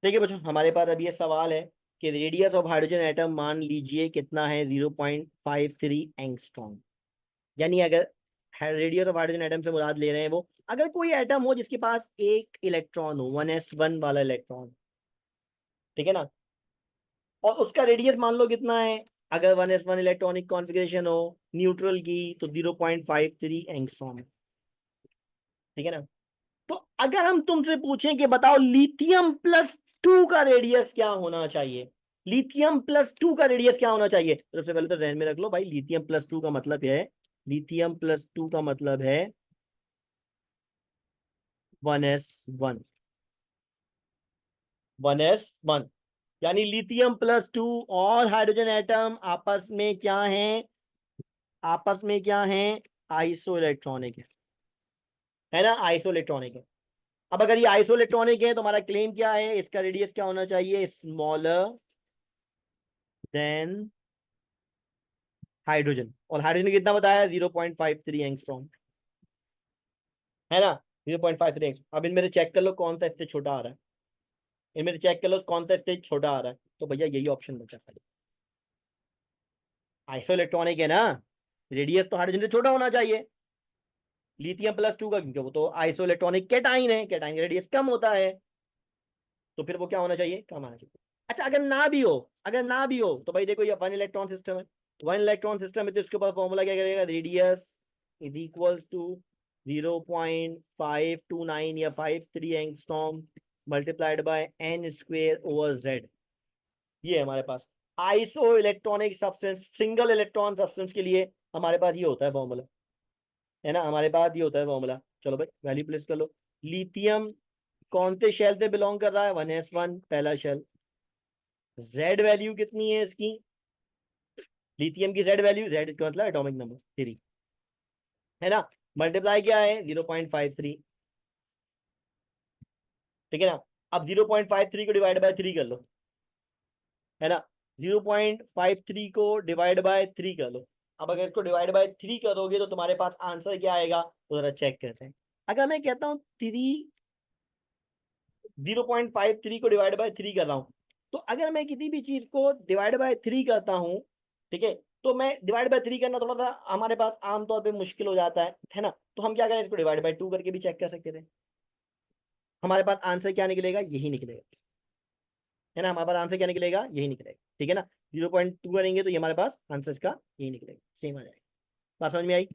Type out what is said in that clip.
देखिए बच्चों, हमारे पास अभी ये सवाल है कि रेडियस ऑफ हाइड्रोजन एटम मान लीजिए कितना है, 0.53 एंगस्ट्रॉम। यानी अगर रेडियस ऑफ हाइड्रोजन एटम से मुराद ले रहे हैं वो, अगर कोई एटम हो जिसके पास एक इलेक्ट्रॉन हो, 1s1 वाला इलेक्ट्रॉन, ठीक है ना, और उसका रेडियस मान लो कितना है, अगर 1s1 इलेक्ट्रॉनिक कॉन्फ़िगरेशन हो न्यूट्रल की, तो 0.53 एंगस्ट्रॉम है, ठीक है ना। तो अगर हम तुमसे पूछें कि बताओ लिथियम प्लस टू का रेडियस क्या होना चाहिए, लिथियम प्लस टू का रेडियस क्या होना चाहिए, तो सबसे पहले तो ध्यान में रख लो भाई, लिथियम प्लस टू का मतलब है, लिथियम प्लस टू का मतलब है 1s1, 1s1। यानी लिथियम प्लस टू और हाइड्रोजन एटम आपस में क्या है, आपस में क्या है, आइसो इलेक्ट्रॉनिक है ना, आइसो इलेक्ट्रॉनिक है। अब अगर ये आइसो इलेक्ट्रॉनिक है तो हमारा क्लेम क्या है, इसका रेडियस क्या होना चाहिए, स्मॉलर देन हाइड्रोजन। और हाइड्रोजन कितना बताया, 0.53 एंगस्ट्रॉम, है ना, 0.53 एंगस्ट्रॉम। अब इनमें से चेक कर लो कौन सा इससे छोटा आ रहा है, इनमें से चेक कर लो कौन सा इससे छोटा आ रहा है, तो भैया यही ऑप्शन बचा खाली, आइसो इलेक्ट्रॉनिक है ना, रेडियस तो हाइड्रोजन से छोटा होना चाहिए, लिथियम प्लस टू का, क्योंकि वो तो आइसो इलेक्ट्रॉनिक कैटाइन है, कैटाइन का रेडियस कम होता है, तो फिर वो क्या होना चाहिए, कम आना चाहिए। अच्छा अगर ना भी हो, अगर ना भी हो तो भाई देखो ये वन इलेक्ट्रॉन सिस्टम है, वन इलेक्ट्रॉन सिस्टम है, तो इसके ऊपर फॉर्मूला क्या करेगा, रेडियस इज इक्वल्स टू 0.529 या 53 angstrom multiplied by N square over Z. ये है हमारे पास isoelectronic substance, single electron substance के लिए हमारे पास ये होता है फॉर्मूला, है ना, हमारे पास ये होता है फॉर्मूला। चलो भाई वैल्यू प्लेस कर लो। लिथियम कौन से शेल पे बिलोंग कर रहा है, 1s1 पहला शेल। जेड वैल्यू कितनी है इसकी, लिथियम की जेड वैल्यू, जेड का मतलब एटॉमिक नंबर 3, है ना, मल्टीप्लाई क्या है 0.53, ठीक है ना। अब 0.53 को डिवाइड बाय 3 कर लो, है ना, 0.53 को डिवाइड बाय 3 कर लो। अब अगर इसको डिवाइड बाय 3 करोगे तो तुम्हारे पास आंसर क्या आएगा, तो जरा चेक करते हैं। अगर मैं कहता हूँ 0.53 को डिवाइड बाय 3 कर रहा हूँ, तो अगर मैं किसी भी चीज को डिवाइड बाय 3 करता हूँ, ठीक है, तो मैं डिवाइड बाय 3 करना थोड़ा सा हमारे पास आमतौर पे मुश्किल हो जाता है ना, तो हम क्या करें, इसको डिवाइड बाय 2 करके भी चेक कर सकते थे, हमारे पास आंसर क्या निकलेगा, यही निकलेगा, है ना, हमारे पास आंसर क्या निकलेगा, यही निकलेगा, ठीक है ना। 0.2 करेंगे तो ये हमारे पास आंसर का यही निकलेगा, सेम आ जाएगा। बात समझ में आई।